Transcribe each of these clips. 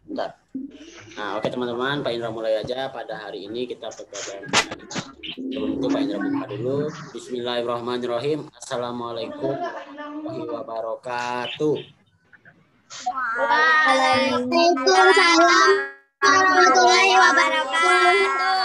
Bentar. Nah, oke teman-teman, Pak Indra mulai aja. Pada hari ini kita pelajaran. Sebelum itu Pak Indra buka dulu. Bismillahirrahmanirrahim. Assalamualaikum warahmatullahi wabarakatuh. Waalaikumsalam warahmatullahi wabarakatuh.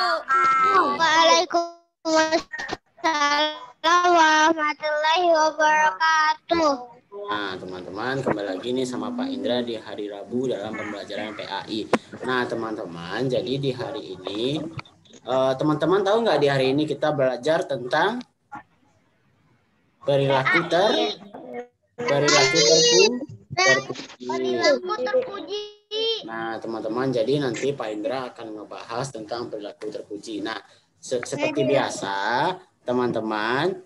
Waalaikumsalam warahmatullahi wabarakatuh. Nah, teman-teman, kembali lagi nih sama Pak Indra di hari Rabu dalam pembelajaran PAI. Nah, teman-teman, jadi di hari ini, teman-teman tahu nggak di hari ini kita belajar tentang perilaku terpuji. Nah, teman-teman, jadi nanti Pak Indra akan ngebahas tentang perilaku terpuji. Nah, seperti biasa, teman-teman,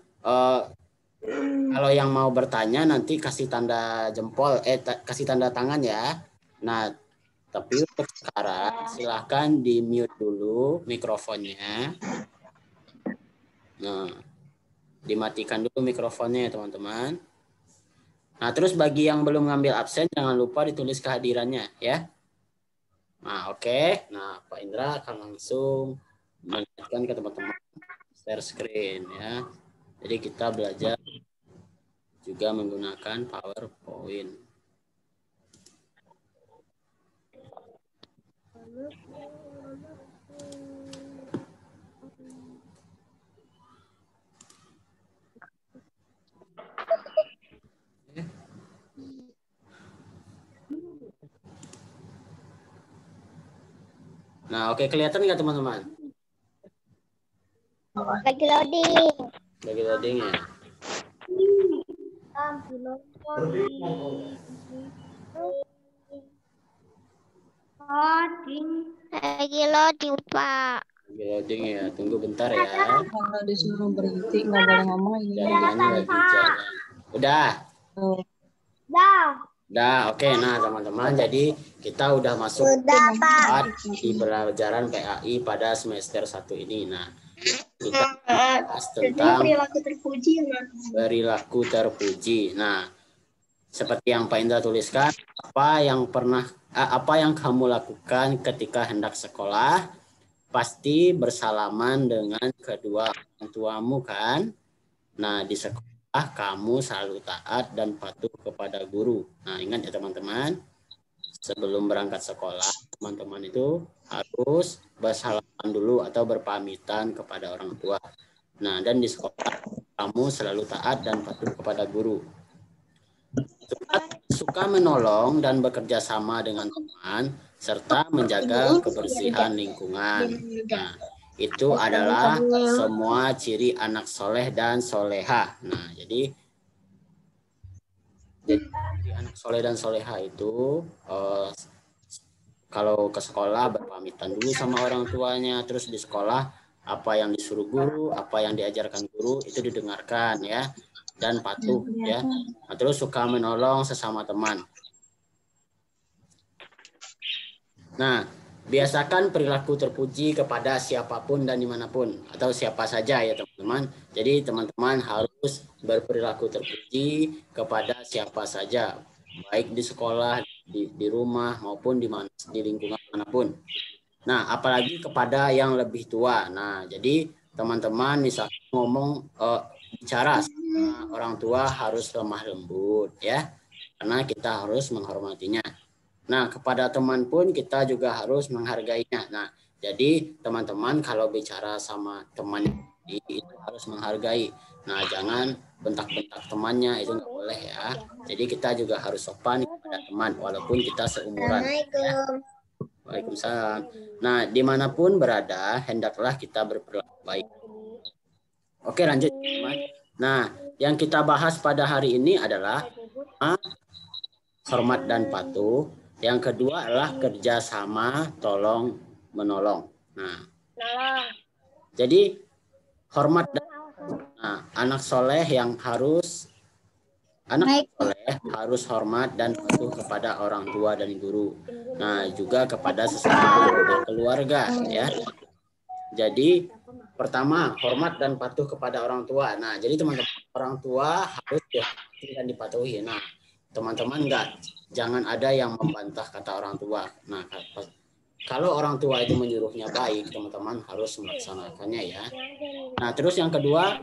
kalau yang mau bertanya nanti kasih tanda jempol, kasih tanda tangan ya. Nah, tapi untuk sekarang silahkan di mute dulu mikrofonnya. Nah, dimatikan dulu mikrofonnya ya teman-teman. Nah, terus bagi yang belum ngambil absen jangan lupa ditulis kehadirannya ya. Nah, oke. Nah, Pak Indra akan langsung menjelaskan ke teman-teman share screen ya. Jadi kita belajar juga menggunakan PowerPoint. Nah, oke, kelihatan nggak teman-teman? Lagi loading. Lagi loading ya. Lagi loading, Pak. Lagi loading ya. Tunggu bentar ya. Kalau disuruh berhenti nggak boleh ngomong ini. Jaringannya lagi jalan. Udah. Udah, oke. Nah, teman-teman, jadi kita udah masuk di pelajaran PAI pada semester 1 ini. Nah, kita bahas tentang perilaku terpuji. Nah, seperti yang Pak Indra tuliskan, apa yang kamu lakukan ketika hendak sekolah? Pasti bersalaman dengan kedua orang tuamu kan? Nah, di sekolah kamu selalu taat dan patuh kepada guru. Nah, ingat ya teman-teman, sebelum berangkat sekolah, teman-teman itu harus bersalaman dulu atau berpamitan kepada orang tua. Nah, dan di sekolah kamu selalu taat dan patuh kepada guru. Suka menolong dan bekerja sama dengan teman, serta menjaga kebersihan lingkungan. Nah, itu adalah semua ciri anak soleh dan soleha. Nah, jadi anak soleh dan soleha itu kalau ke sekolah berpamitan dulu sama orang tuanya, terus di sekolah apa yang disuruh guru, apa yang diajarkan guru itu didengarkan ya, dan patuh ya. Nah, terus suka menolong sesama teman. Nah, biasakan perilaku terpuji kepada siapapun dan dimanapun atau siapa saja ya teman-teman. Jadi teman-teman harus berperilaku terpuji kepada siapa saja, baik di sekolah, di rumah maupun di lingkungan manapun. Nah, apalagi kepada yang lebih tua. Nah, jadi teman-teman misalnya ngomong bicara sama orang tua harus lemah lembut ya, karena kita harus menghormatinya. Nah, kepada teman pun kita juga harus menghargainya. Nah, jadi teman-teman kalau bicara sama teman itu harus menghargai. Nah, jangan bentak-bentak temannya, itu nggak boleh ya. Jadi kita juga harus sopan kepada teman walaupun kita seumuran. Ya. Waalaikumsalam. Nah, dimanapun berada, hendaklah kita berperilaku baik. Oke, lanjut teman. Nah, yang kita bahas pada hari ini adalah hormat dan patuh. Yang kedua adalah kerjasama tolong menolong. Nah, jadi hormat dan anak soleh hormat dan patuh kepada orang tua dan guru. Nah, juga kepada sesama keluarga ya. Jadi pertama hormat dan patuh kepada orang tua. Nah, jadi teman-teman orang tua harus dihormati dan dipatuhi. Nah, teman-teman jangan ada yang membantah kata orang tua. Nah, kalau orang tua itu menyuruhnya baik, teman-teman harus melaksanakannya ya. Nah, terus yang kedua,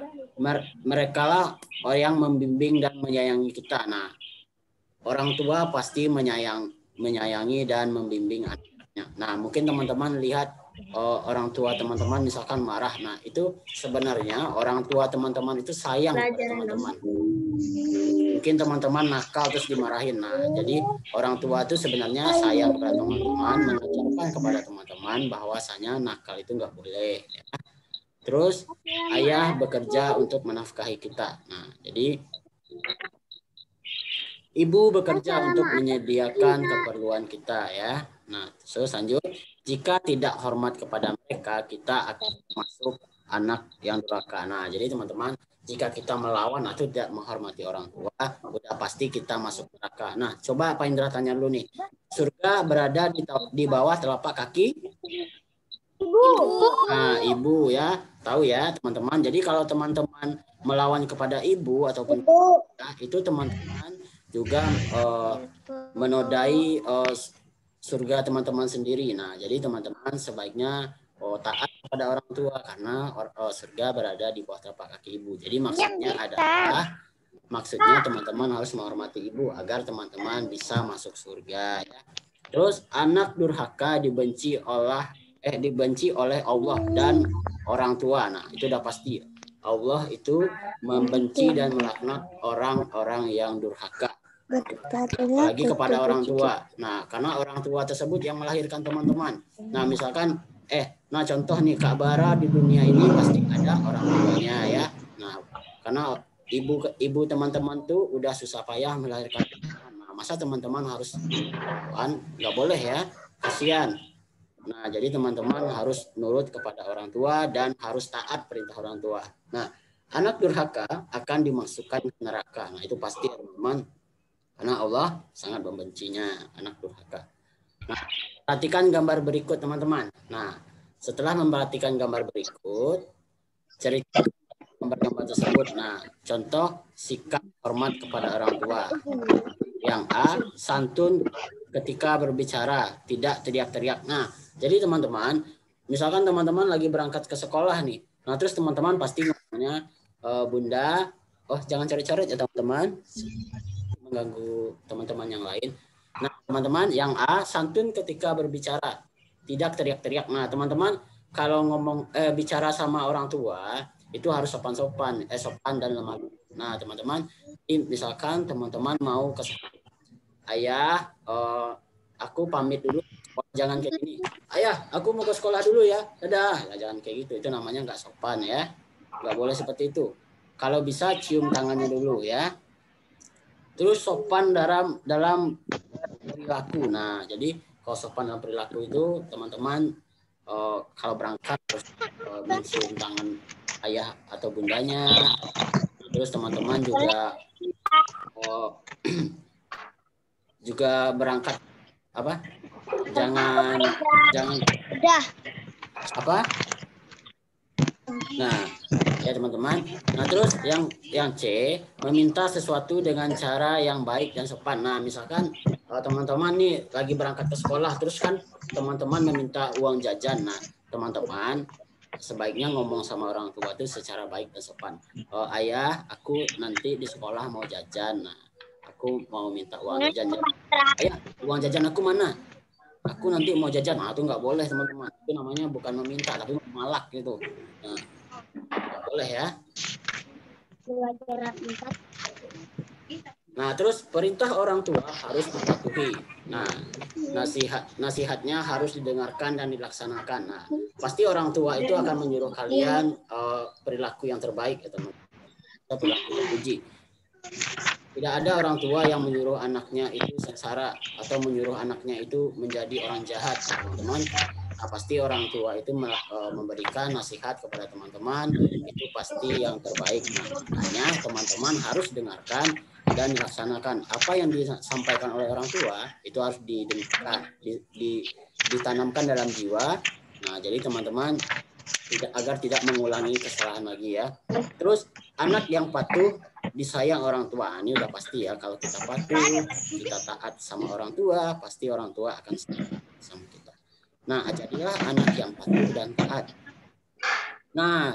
mereka lah orang yang membimbing dan menyayangi kita. Nah, orang tua pasti menyayangi dan membimbing anaknya. Nah, mungkin teman-teman lihat orang tua teman-teman misalkan marah. Nah, itu sebenarnya orang tua teman-teman itu sayang kepada teman-teman. Mungkin teman-teman nakal terus dimarahin. Nah, jadi orang tua itu sebenarnya sayang kepada teman-teman, mengajarkan kepada teman-teman bahwasanya nakal itu nggak boleh. Ya. Terus ayah bekerja untuk menafkahi kita. Nah, jadi ibu bekerja untuk menyediakan keperluan kita ya. Nah, terus lanjut. Jika tidak hormat kepada mereka, kita akan masuk anak yang durhaka. Nah, jadi teman-teman, jika kita melawan atau tidak menghormati orang tua, udah pasti kita masuk neraka. Nah, coba Pak Indra tanya dulu nih. Surga berada di bawah telapak kaki? Ibu. Nah, ibu ya, tahu ya teman-teman. Jadi kalau teman-teman melawan kepada ibu ataupun itu teman-teman juga menodai surga teman-teman sendiri. Nah, jadi teman-teman sebaiknya taat kepada orang tua karena surga berada di bawah telapak kaki ibu. Jadi maksudnya teman-teman harus menghormati ibu agar teman-teman bisa masuk surga ya. Terus anak durhaka dibenci oleh Allah dan orang tua. Nah, itu udah pasti. Allah itu membenci dan melaknat orang-orang yang durhaka. Lagi kepada orang tua. Nah, karena orang tua tersebut yang melahirkan teman-teman. Nah, misalkan contoh nih Kak Bara di dunia ini pasti ada orang tuanya ya. Nah, karena ibu teman-teman tuh udah susah payah melahirkan teman-teman. Nah, masa teman-teman harus nggak boleh ya. Kasihan. Nah, jadi teman-teman harus nurut kepada orang tua dan harus taat perintah orang tua. Nah, anak durhaka akan dimasukkan ke neraka. Nah, itu pasti teman-teman. Karena Allah sangat membencinya anak durhaka. Nah, perhatikan gambar berikut teman-teman. Nah, setelah memperhatikan gambar berikut, cerita gambar-gambar tersebut. Nah, contoh sikap hormat kepada orang tua. Yang A, santun ketika berbicara, tidak teriak-teriak. Nah, jadi teman-teman, misalkan teman-teman lagi berangkat ke sekolah nih. Nah, terus teman-teman pasti ngomongnya, Bunda, jangan coret-coret ya teman-teman. Mengganggu teman-teman yang lain. Nah, teman-teman, yang A, santun ketika berbicara, tidak teriak-teriak. Nah, teman-teman, kalau ngomong bicara sama orang tua, itu harus sopan dan lemah. Nah, teman-teman, misalkan teman-teman mau ke sekolah. Ayah, aku pamit dulu. Jangan kayak gini. Ayah, aku mau ke sekolah dulu ya. Dadah. Nah, jangan kayak gitu. Itu namanya nggak sopan ya. Nggak boleh seperti itu. Kalau bisa cium tangannya dulu ya. Terus sopan dalam perilaku. Nah, jadi kalau sopan dalam perilaku itu teman-teman kalau berangkat terus mencium tangan ayah atau bundanya. Terus teman-teman juga berangkat jangan Nah, ya teman-teman. Nah, terus yang C, meminta sesuatu dengan cara yang baik dan sopan. Nah, misalkan teman-teman nih lagi berangkat ke sekolah, terus kan teman-teman meminta uang jajan. Nah, teman-teman sebaiknya ngomong sama orang tua itu secara baik dan sopan. Ayah, aku nanti di sekolah mau jajan. Nah, aku mau minta uang jajan. Ayah, uang jajan aku mana? Aku nanti mau jajan. Nah, itu nggak boleh teman-teman. Itu namanya bukan meminta, tapi malak gitu. Nah, nggak boleh ya. Nah, terus perintah orang tua harus dipatuhi. Nah, nasihatnya harus didengarkan dan dilaksanakan. Nah, pasti orang tua itu akan menyuruh kalian perilaku yang terbaik ya teman-teman. Perilaku terpuji. Tidak ada orang tua yang menyuruh anaknya itu sengsara atau menyuruh anaknya itu menjadi orang jahat, teman-teman. Nah, pasti orang tua itu memberikan nasihat kepada teman-teman itu pasti yang terbaik. Nah, makanya teman-teman harus dengarkan dan dilaksanakan. Apa yang disampaikan oleh orang tua itu harus didengarkan, ditanamkan dalam jiwa. Nah, jadi teman-teman agar tidak mengulangi kesalahan lagi ya. Terus anak yang patuh disayang orang tua. Ini udah pasti ya, kalau kita patuh, kita taat sama orang tua, pasti orang tua akan sayang sama kita. Nah, jadilah anak yang patuh dan taat. Nah,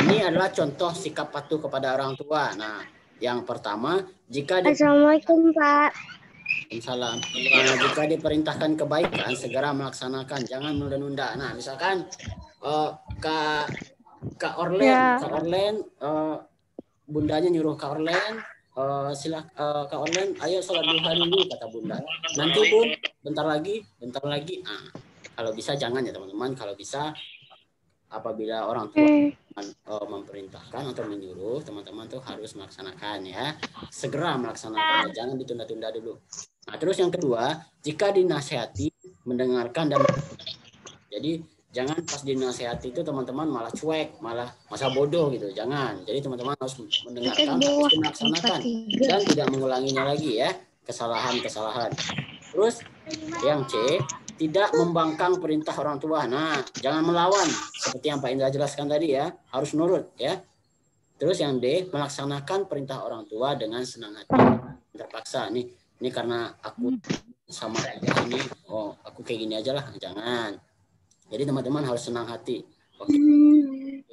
ini adalah contoh sikap patuh kepada orang tua. Nah, yang pertama, jika Assalamualaikum, Pak. Salam. Nah, jika diperintahkan kebaikan, segera melaksanakan, jangan menunda-nunda. Nah, misalkan Kak Orlen, Ya. Kak Orlen, bundanya nyuruh Kak Orlen, Kak Orlen, ayo sholat duha dulu, kata bunda. Nanti Bun, bentar lagi. Nah, kalau bisa jangan ya teman-teman. Kalau bisa, apabila orang tua memerintahkan atau menyuruh, teman-teman tuh harus melaksanakan ya. Segera melaksanakan, jangan ditunda-tunda dulu. Nah, terus yang kedua, jika dinasihati, mendengarkan dan jadi jangan pas dinasihati itu teman-teman malah cuek, malah masa bodoh gitu. Jangan. Jadi teman-teman harus mendengarkan, harus melaksanakan dan tidak mengulanginya lagi ya, kesalahan-kesalahan. Terus yang C, tidak membangkang perintah orang tua. Nah, jangan melawan seperti yang Pak Indra jelaskan tadi ya, harus nurut ya. Terus yang D, melaksanakan perintah orang tua dengan senang hati, terpaksa. Ini karena aku sama ayah ini, aku kayak gini aja lah, jangan. Jadi teman-teman harus senang hati. Oke,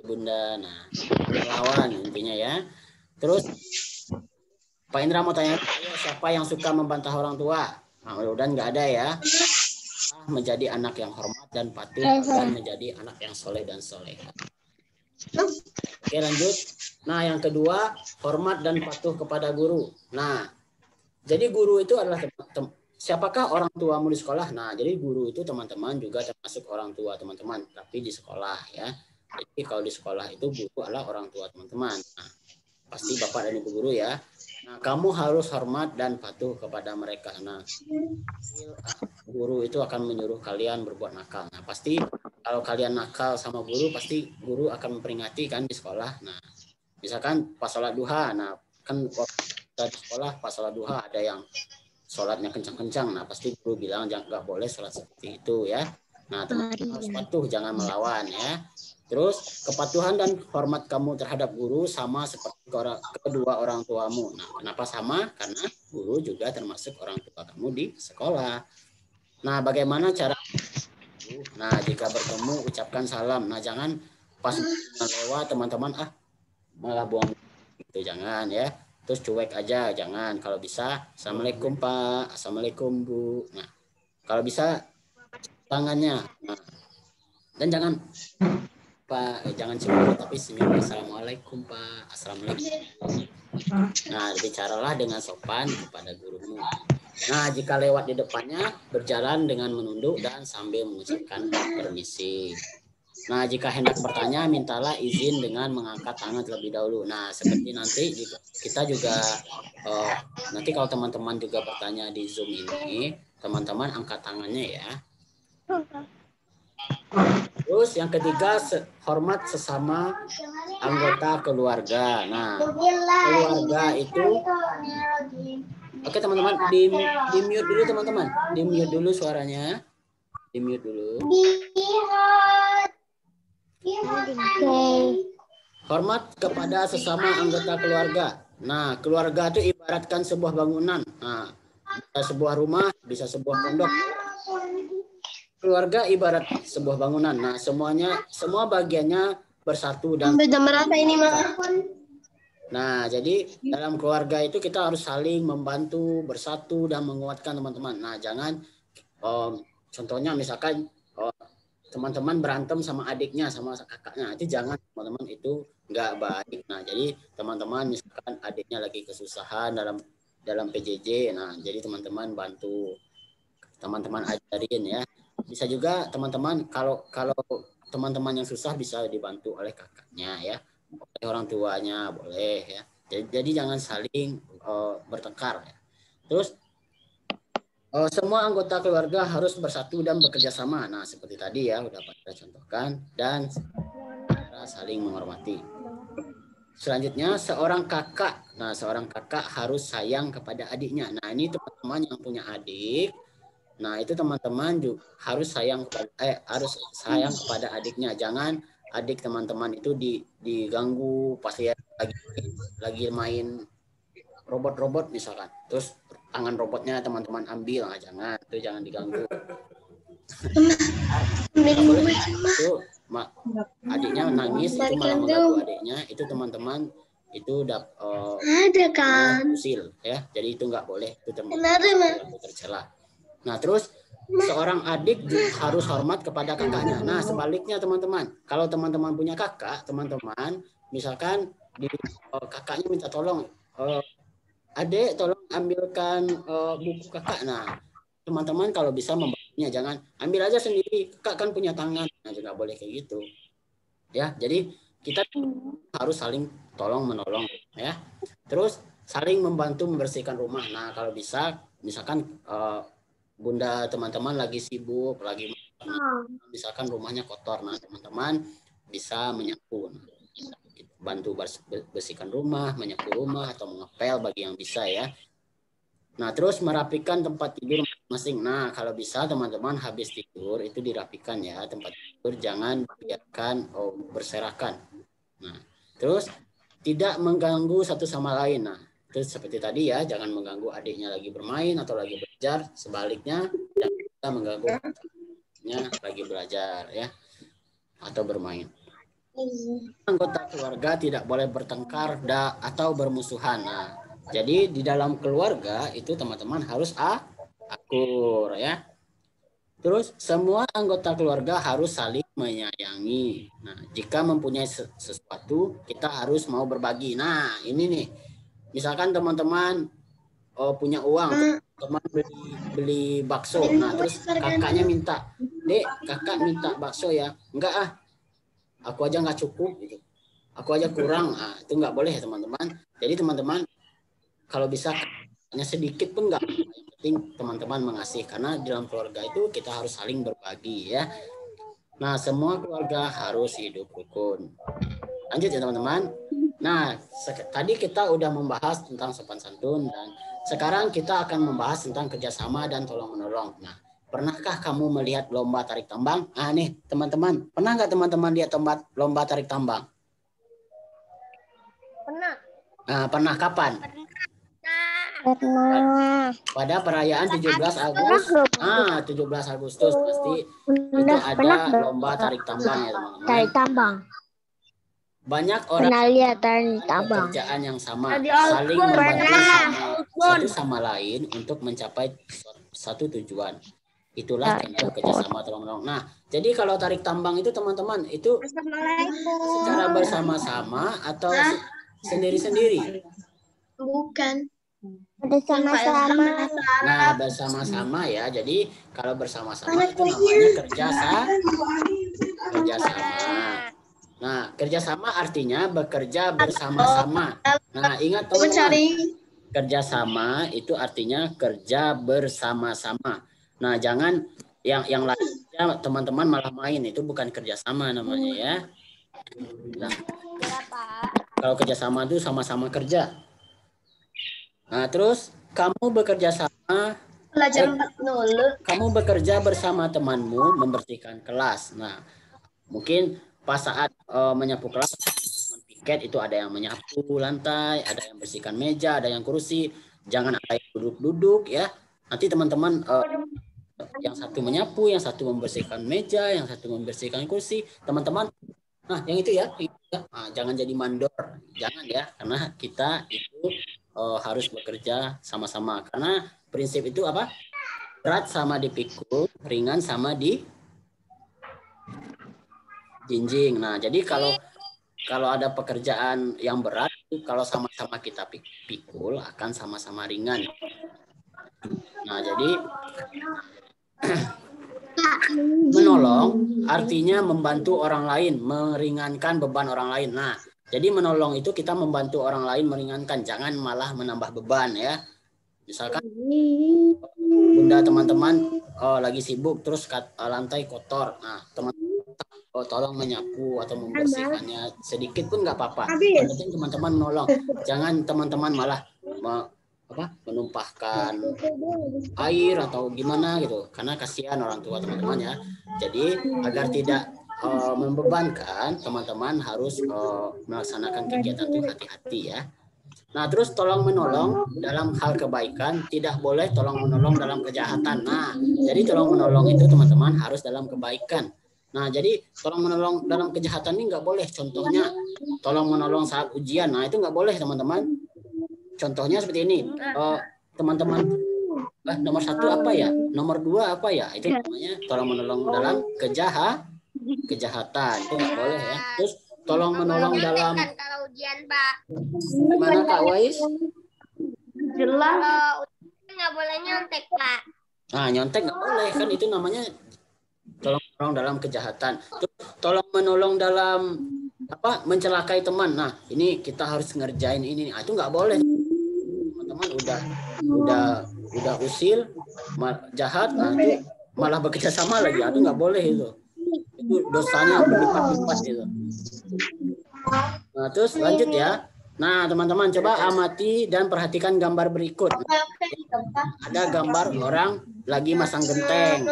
Bunda. Nah, melawan intinya ya. Terus Pak Indra mau tanya, siapa yang suka membantah orang tua? Nah, mudah-mudahan nggak ada ya. Menjadi anak yang hormat dan patuh dan menjadi anak yang soleh dan soleh. Oke, lanjut. Nah, yang kedua, hormat dan patuh kepada guru. Nah, jadi guru itu adalah siapakah orang tuamu di sekolah? Nah, jadi guru itu teman-teman juga termasuk orang tua teman-teman, tapi di sekolah ya. Jadi kalau di sekolah itu guru adalah orang tua teman-teman. Nah, pasti Bapak dan Ibu guru ya. Nah, kamu harus hormat dan patuh kepada mereka. Nah, guru itu akan menyuruh kalian berbuat nakal. Nah, pasti kalau kalian nakal sama guru, pasti guru akan memperingati kan di sekolah. Nah, misalkan pas sholat duha, nah kan waktu di sekolah pas sholat duha ada yang sholatnya kencang-kencang. Nah, pasti guru bilang jangan, nggak boleh sholat seperti itu ya. Nah, teman-teman harus patuh, jangan melawan ya. Terus kepatuhan dan hormat kamu terhadap guru sama seperti kedua orang tuamu. Nah, kenapa sama? Karena guru juga termasuk orang tua kamu di sekolah. Nah, bagaimana cara? Nah, jika bertemu ucapkan salam. Nah, jangan pas lewat teman-teman malah buang gitu, jangan ya. Terus cuek aja, jangan. Kalau bisa, Assalamualaikum Pak, Assalamualaikum Bu. Nah, kalau bisa tangannya. Nah, dan jangan Pak, jangan cuma tapi senyum. Assalamualaikum Pak, Assalamualaikum. Nah, bicaralah dengan sopan kepada gurumu. Nah, jika lewat di depannya, berjalan dengan menunduk dan sambil mengucapkan permisi. Nah, jika hendak bertanya, mintalah izin dengan mengangkat tangan terlebih dahulu. Nah, seperti nanti kita juga, nanti kalau teman-teman juga bertanya di Zoom ini, teman-teman angkat tangannya ya. Terus yang ketiga, hormat sesama anggota keluarga. Nah, keluarga itu, oke teman-teman, di mute dulu teman-teman, di mute dulu suaranya, di mute dulu. Hormat kepada sesama anggota keluarga. Nah, keluarga itu ibaratkan sebuah bangunan. Nah, bisa sebuah rumah, bisa sebuah pondok. Keluarga ibarat sebuah bangunan. Nah, semua bagiannya bersatu dan merata ini Nah, jadi dalam keluarga itu kita harus saling membantu, bersatu dan menguatkan teman-teman. Nah, jangan contohnya misalkan teman-teman berantem sama adiknya, sama kakaknya, itu jangan teman-teman, itu nggak baik. Nah, jadi teman-teman misalkan adiknya lagi kesusahan dalam PJJ, nah jadi teman-teman bantu, teman-teman ajarin ya. Bisa juga teman-teman kalau teman-teman yang susah bisa dibantu oleh kakaknya ya, oleh orang tuanya boleh ya. Jadi jangan saling bertengkar ya. Terus semua anggota keluarga harus bersatu dan bekerja sama. Nah, seperti tadi ya, udah pada contohkan, dan saling menghormati. Selanjutnya, seorang kakak. Nah, seorang kakak harus sayang kepada adiknya. Nah, ini teman-teman yang punya adik. Nah, itu teman-teman juga harus sayang kepada adiknya. Jangan adik teman-teman itu diganggu pas ya lagi main robot-robot misalkan, terus tangan robotnya teman-teman ambil, nah jangan, itu jangan diganggu. Nggak boleh itu adiknya nangis itu malah mengganggu adiknya, itu teman-teman itu Ada kan? usil ya, jadi itu nggak boleh, itu tercela. Nah terus seorang adik harus hormat kepada kakaknya. Nah sebaliknya teman-teman, kalau teman-teman punya kakak, teman-teman misalkan kakaknya minta tolong, adik tolong ambilkan buku kakak. Nah teman-teman kalau bisa membantunya, jangan ambil aja sendiri, kakak kan punya tangan. Nah nggak boleh kayak gitu ya. Jadi kita harus saling tolong menolong ya. Terus saling membantu membersihkan rumah. Nah kalau bisa misalkan bunda teman-teman lagi sibuk, lagi misalkan rumahnya kotor, nah teman-teman bisa menyapu, bantu bersihkan rumah, menyapu rumah atau mengepel bagi yang bisa ya. Nah terus merapikan tempat tidur masing-masing. Nah kalau bisa teman-teman habis tidur itu dirapikan ya tempat tidur, jangan biarkan berserakan. Nah terus tidak mengganggu satu sama lain. Nah terus seperti tadi ya, jangan mengganggu adiknya lagi bermain atau lagi belajar, sebaliknya jangan mengganggu adiknya lagi belajar ya atau bermain. Anggota keluarga tidak boleh bertengkar atau bermusuhan. Nah jadi di dalam keluarga itu teman-teman harus akur ya. Terus semua anggota keluarga harus saling menyayangi. Nah, jika mempunyai sesuatu, kita harus mau berbagi. Nah, ini nih. Misalkan teman-teman punya uang, teman beli bakso. Nah, terus kakaknya minta, "Dek, kakak minta bakso ya." "Enggak ah. Aku aja nggak cukup gitu. Aku aja kurang." Nah, itu nggak boleh ya, teman-teman. Jadi teman-teman kalau bisa hanya sedikit pun nggak, yang penting teman-teman mengasihi, karena dalam keluarga itu kita harus saling berbagi ya. Nah semua keluarga harus hidup rukun. Lanjut ya teman-teman. Nah tadi kita udah membahas tentang sopan santun, dan sekarang kita akan membahas tentang kerjasama dan tolong menolong. Nah pernahkah kamu melihat lomba tarik tambang? Ah nih teman-teman, pernah nggak teman-teman lihat lomba tarik tambang? Pernah. Nah pernah kapan? Pernah. Pada perayaan 17 Agustus. 17 Agustus pasti itu ada lomba tarik tambang ya teman-teman. Tarik tambang. Banyak orang Pernah lihat tarik tambang. pekerjaan yang sama, saling membantu satu sama lain untuk mencapai satu tujuan. Itulah contoh kerjasama tolong menolong. Nah, jadi kalau tarik tambang itu teman-teman itu secara bersama-sama atau sendiri-sendiri? Bukan. Bersama-sama. Nah, bersama-sama ya. Jadi kalau bersama-sama itu namanya kerjasama. Nah, kerjasama artinya bekerja bersama-sama. Nah, ingat teman-teman, kerjasama itu artinya kerja bersama-sama. Nah, jangan yang lainnya teman-teman malah main, itu bukan kerjasama namanya ya. Nah, kalau kerjasama itu sama-sama kerja. Nah, terus kamu bekerja bersama temanmu membersihkan kelas. Nah, mungkin pas saat menyapu kelas, teman piket itu ada yang menyapu lantai, ada yang bersihkan meja, ada yang kursi. Jangan ada yang duduk-duduk ya. Nanti teman-teman yang satu menyapu, yang satu membersihkan meja, yang satu membersihkan kursi. Teman-teman, nah yang itu ya. Nah, jangan jadi mandor, jangan ya, karena kita itu harus bekerja sama-sama. Karena prinsip itu apa? Berat sama dipikul, ringan sama dijinjing. Nah, jadi kalau ada pekerjaan yang berat, kalau sama-sama kita pikul akan sama-sama ringan. Nah, jadi menolong artinya membantu orang lain, meringankan beban orang lain. Nah, jadi menolong itu kita membantu orang lain meringankan, jangan malah menambah beban ya. Misalkan bunda teman-teman lagi sibuk terus lantai kotor. Nah, teman-teman tolong menyapu atau membersihkannya sedikit pun nggak apa-apa. Yang penting teman-teman menolong. Jangan teman-teman malah menumpahkan air atau gimana gitu, karena kasihan orang tua teman-teman ya. Jadi agar tidak membebankan, teman-teman harus melaksanakan kegiatan itu hati-hati ya. Nah, terus tolong menolong dalam hal kebaikan, tidak boleh tolong menolong dalam kejahatan. Nah, jadi tolong menolong itu teman-teman harus dalam kebaikan. Nah, jadi tolong menolong dalam kejahatan ini nggak boleh. Contohnya tolong menolong saat ujian. Nah, itu nggak boleh teman-teman. Contohnya seperti ini. Teman-teman, nomor 1 apa ya? Nomor 2 apa ya? Itu namanya tolong menolong dalam kejahatan. Itu nggak boleh ya. Terus tolong menolong dalam kalau ujian, Pak. gimana Kak Wais? Jelas. Nggak boleh nyontek, Pak. Nah, nyontek nggak boleh kan, itu namanya tolong menolong dalam kejahatan. Terus tolong menolong dalam mencelakai teman. Nah, ini kita harus ngerjain ini. Nah, itu nggak boleh. Teman-teman udah usil jahat, nah itu malah bekerja sama lagi. Itu nggak boleh itu. Itu dosanya berlipat-lipat itu. Nah, terus lanjut ya. Nah, teman-teman coba amati dan perhatikan gambar berikut. Ada gambar orang lagi masang genteng.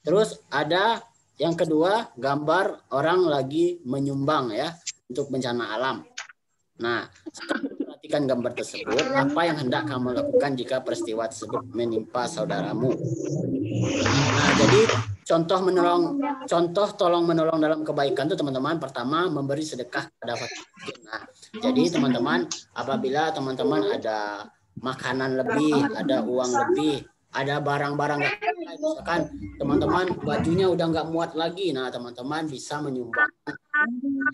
Terus ada yang kedua, gambar orang lagi menyumbang ya untuk bencana alam. Nah, perhatikan gambar tersebut, apa yang hendak kamu lakukan jika peristiwa tersebut menimpa saudaramu. Nah, jadi contoh tolong menolong dalam kebaikan itu teman-teman, pertama memberi sedekah kepada fakir. Nah, jadi teman-teman, apabila teman-teman ada makanan lebih, ada uang lebih, ada barang-barang misalkan teman-teman bajunya udah nggak muat lagi, nah teman-teman bisa menyumbang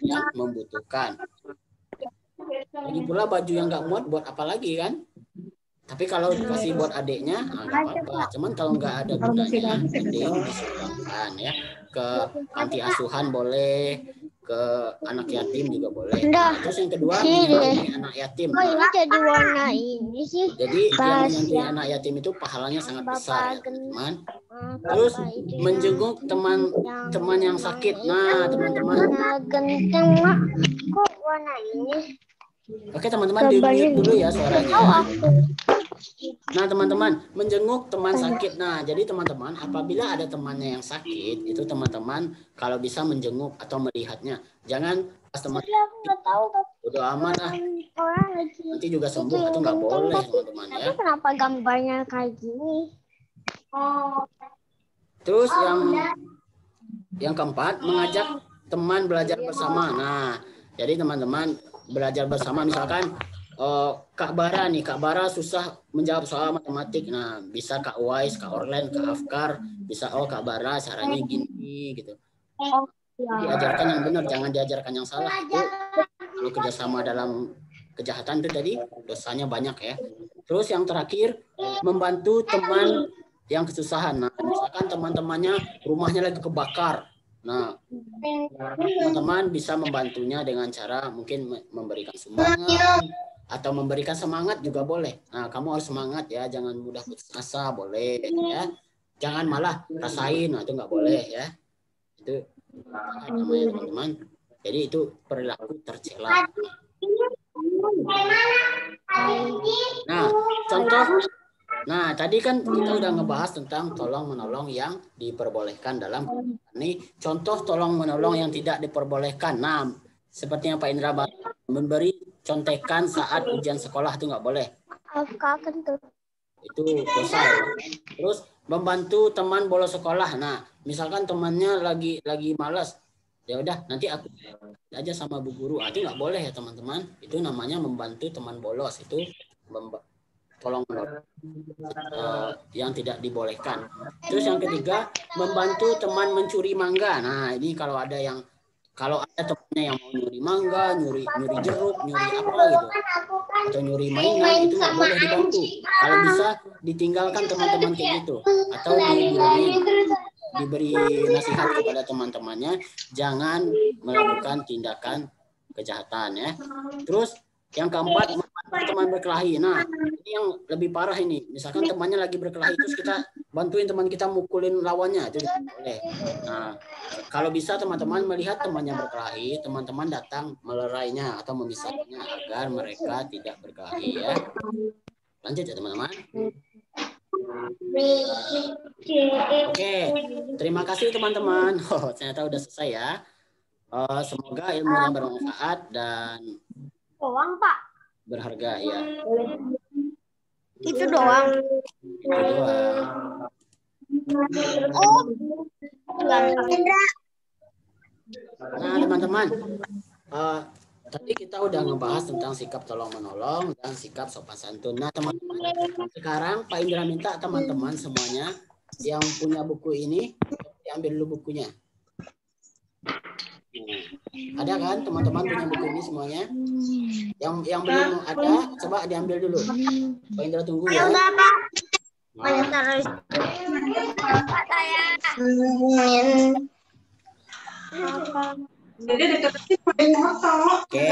yang membutuhkan. Lagi pula baju yang nggak muat buat apa lagi kan? Tapi kalau dikasih buat adiknya, nggak apa-apa. Cuman kalau nggak ada gunanya, mending disumbangkan ya. Ke panti asuhan boleh, ke anak yatim juga boleh. Nah, terus yang kedua, menyantuni anak yatim. Oh, ini jadi warna ini sih. Jadi yang menyantuni anak yatim itu pahalanya sangat besar ya, teman-teman. Terus menjenguk teman yang sakit. Nah, teman-teman. Genteng, Mak. Kok warna ini? Oke, teman-teman, di-mute dulu ya suaranya. Nah, teman-teman, menjenguk teman sakit. Nah, jadi teman-teman, apabila ada temannya yang sakit, itu teman-teman kalau bisa menjenguk atau melihatnya. Jangan pas teman udah aman lah, nanti juga sembuh, itu nggak boleh, teman-teman ya. Tapi kenapa gambarnya kayak gini? Terus yang keempat, mengajak teman belajar bersama. Nah, jadi teman-teman belajar bersama, misalkan Kak Bara susah menjawab soal matematik. Nah, bisa Kak Wais, Kak Orlen, Kak Afkar, bisa Kak Bara caranya gini gitu. Diajarkan yang benar, jangan diajarkan yang salah. Itu kalau kerjasama dalam kejahatan itu tadi dosanya banyak ya. Terus yang terakhir, membantu teman yang kesusahan. Nah, misalkan teman-temannya rumahnya lagi kebakar. Nah, teman-teman bisa membantunya dengan cara mungkin memberikan sumbangan atau memberikan semangat juga boleh. Nah, kamu harus semangat ya, jangan mudah putus asa, boleh ya. Jangan malah rasain, nah itu nggak boleh ya. Itu namanya teman-teman. Jadi itu perilaku tercela. Nah, contoh. Nah, tadi kan kita udah ngebahas tentang tolong menolong yang diperbolehkan dalam ini. Contoh tolong menolong yang tidak diperbolehkan. Nah, seperti yang Pak Indra memberi contekan saat ujian sekolah itu nggak boleh. Itu dosa ya. Terus membantu teman bolos sekolah. Nah, misalkan temannya lagi malas, ya udah nanti aku aja sama bu guru. Itu nggak boleh ya teman-teman. Itu namanya membantu teman bolos. Itu tolong menolong yang tidak dibolehkan. Terus yang ketiga, membantu teman mencuri mangga. Nah, ini kalau ada temannya yang mau nyuri mangga, nyuri jeruk, nyuri apa gitu, atau nyuri mainan, itu nggak boleh dibantu. Kalau bisa ditinggalkan teman-teman kayak gitu, atau diberi nasihat kepada teman-temannya, jangan melakukan tindakan kejahatan ya. Terus yang keempat, teman berkelahi. Nah, ini yang lebih parah ini. Misalkan temannya lagi berkelahi, terus kita bantuin teman kita mukulin lawannya, itu boleh. Nah, kalau bisa teman-teman melihat temannya berkelahi, teman-teman datang melerainya atau memisahkannya agar mereka tidak berkelahi ya. Lanjut ya teman-teman. Oke, terima kasih teman-teman. Ternyata udah selesai ya. Semoga ilmunya bermanfaat dan doang, Pak. Berharga ya. Itu doang. Itu doang. Oh, Indra. Nah, teman-teman, tadi kita udah ngebahas tentang sikap tolong menolong dan sikap sopan santun. Nah, teman-teman, sekarang Pak Indra minta teman-teman semuanya yang punya buku ini diambil dulu bukunya. Ada kan teman-teman punya buku ini semuanya? Yang belum ada, coba diambil dulu. Pak Indra tunggu ya. Nah, oke,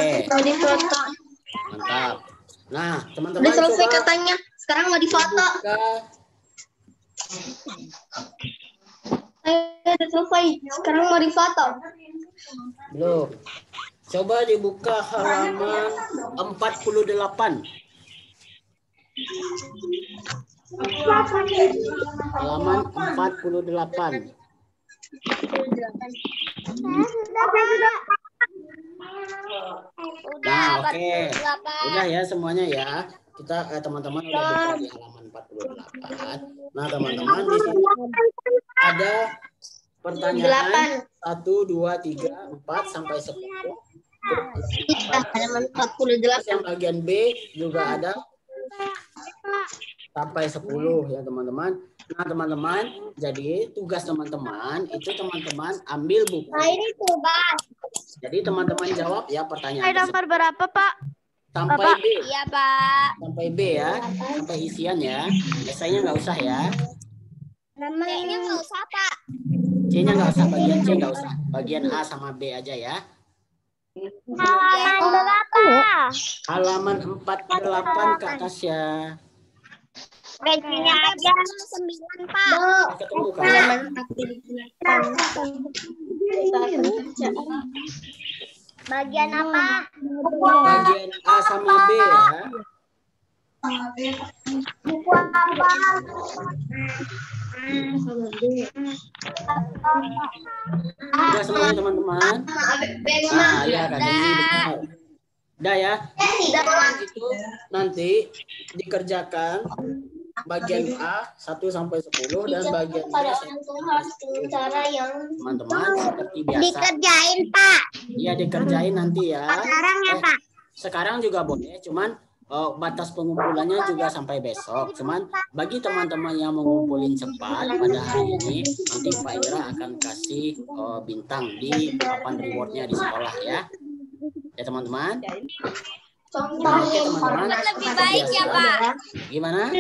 mantap. Nah, teman-teman Udah selesai coba katanya. Sekarang mau difoto. Udah selesai. Sekarang mau difoto. Belum. Coba dibuka halaman 48. Halaman 48. Nah, oke. Udah ya semuanya ya. Kita teman-teman udah buka di halaman 48. Nah, teman-teman di sini ada pertanyaan 1, 2, 3, 4 sampai 10. Halaman 48. Yang bagian B juga ada sampai 10 ya teman-teman. Nah teman-teman, jadi tugas teman-teman itu teman-teman ambil buku. Nah ini tugas. Jadi teman-teman jawab ya pertanyaan Nomor berapa, Pak? sampai B. Iya, Pak. Sampai B ya, sampai isian ya. Esainya nggak usah ya. C-nya nggak usah, Pak. C-nya nggak usah, bagian C nggak usah. Bagian A sama B aja ya. Halaman berapa? Halaman 48 Kak Tasya. Bagiannya aja 9, Pak. Ketemu Kak. Bagian apa? Bagian A sama B ya. Buku apa? Udah semuanya teman-teman. Nah, ya kan ini benar. Udah ya. Itu nanti dikerjakan bagian A 1 sampai 10 dan bagian B Cara yang teman-teman seperti biasa. dikerjain, Pak. Iya dikerjain nanti ya. Sekarang ya, Pak. Sekarang juga boleh, cuman batas pengumpulannya juga sampai besok. Cuman bagi teman-teman yang mengumpulin cepat pada hari ini, nanti Pak Indra akan kasih bintang di papan rewardnya di sekolah ya. Ya teman-teman. Nah, oke teman-teman. Lebih baik ya, Pak. Gimana?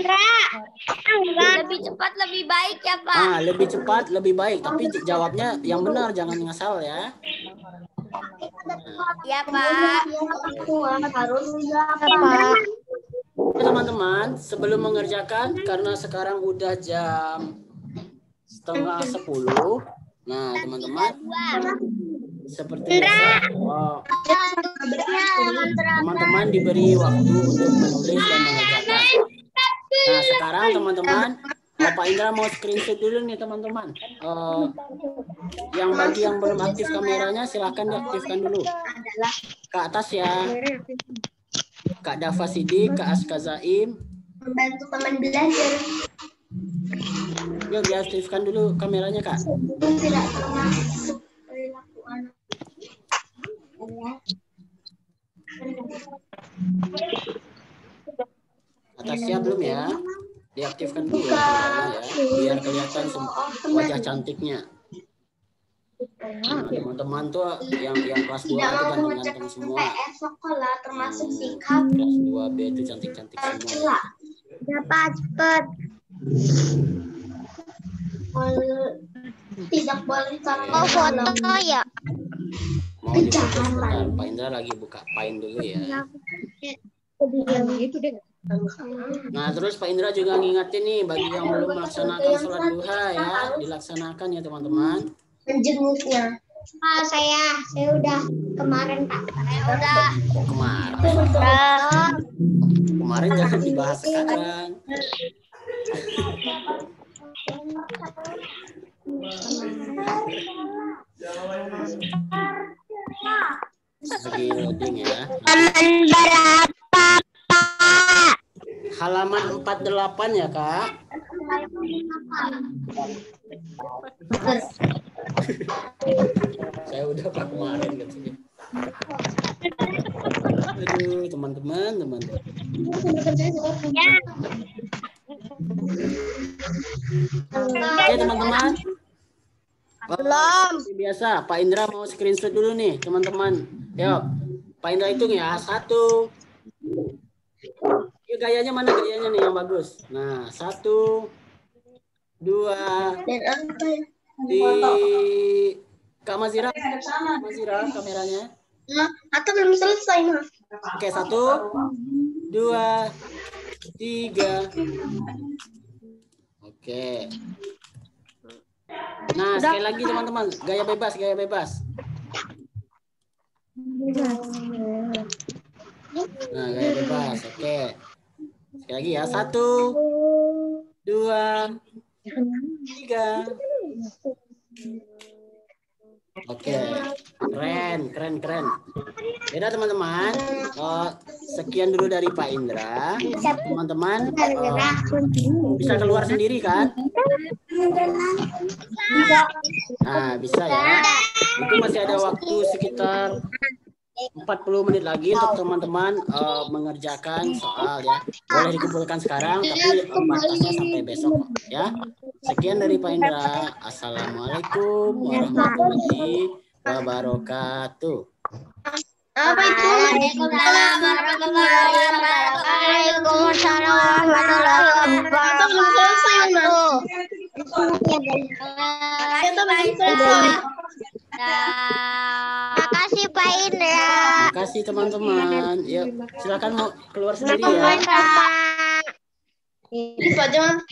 Lebih cepat lebih baik ya, Pak. Lebih cepat lebih baik, tapi jawabnya yang benar, jangan ngasal ya. Ya, Pak. Harus ya, Pak. Oke teman-teman, sebelum mengerjakan karena sekarang udah jam 9:30. Nah, teman-teman seperti biasa, teman-teman diberi waktu untuk menulis dan mengerjakan. Nah, sekarang teman-teman, Pak Indra mau screenshot dulu nih teman-teman. Yang bagi yang belum aktif kameranya silahkan diaktifkan dulu. Ke atas ya. Kak Dava Sidik, Kak Aska Zaim. Membantu teman belajar. Yuk diaktifkan dulu kameranya Kak. Tidak termasuk perilaku anak. Atasnya belum ya? Diaktifkan dulu ya kameranya ya, biar kelihatan wajah cantiknya. Nah, teman-teman tuh yang kelas 2 itu ganteng-ganteng semua. Sekolah termasuk sikap. Kelas 2B itu cantik-cantik semua. Dapat cepet. Tidak boleh sampai foto ya. Mau difoto sebentar, Pak Indra lagi buka Paint dulu ya. Nah, terus Pak Indra juga ngingetin nih bagi yang belum melaksanakan sholat duha ya, dilaksanakan ya teman-teman. Menjenguknya. Pak, saya udah kemarin Pak. Saya udah. Kok kemarin? Kemarin jangan dibahas sekarang. lagi loading ya. Halaman berapa, Pak? Halaman 48 ya, Kak. Saya udah Pak kemarin katanya. Aduh, teman-teman. Oke, teman-teman. Belum. Seperti biasa, Pak Indra mau screenshot dulu nih, teman-teman. Yuk, Pak Indra hitung ya. 1. Yuk, gayanya mana gayanya nih yang bagus? Nah, 1, 2, di Kak Mazira kameranya. Atau belum selesai, Mas. Oke, 1, 2, 3. Oke. Nah, sekali lagi teman-teman, gaya bebas. Nah, gaya bebas. Oke. Sekali lagi ya. 1, 2, 3. Oke. Keren. Beda teman-teman. Sekian dulu dari Pak Indra. Teman-teman bisa keluar sendiri kan? Nah, bisa ya. Itu masih ada waktu sekitar 40 menit lagi untuk teman-teman mengerjakan soal ya. Boleh dikumpulkan sekarang, tapi batasnya sampai besok ya. Sekian dari Pak Indra. Assalamualaikum warahmatullahi wabarakatuh. Apa itu? Waalaikumsalam warahmatullahi wabarakatuh. Belum selesai, Mas. Makasih Pak Indra. Makasih teman-teman. Yuk, silakan mau keluar sendiri ya. Itu aja, Mas.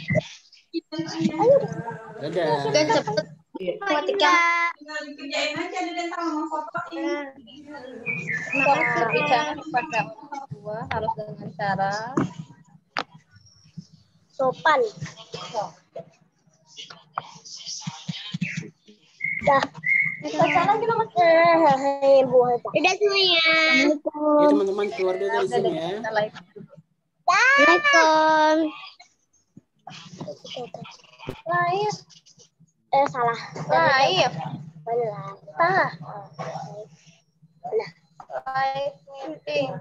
Dadah. Kan cepet. Berbicara kepada orang tua harus dengan cara Sopan. Dah. Sekarang kita udah semuanya. Ya teman-teman keluar dulu dari sini ya. Assalamualaikum. Laif. Salah. Laif. Salah. Laif meeting.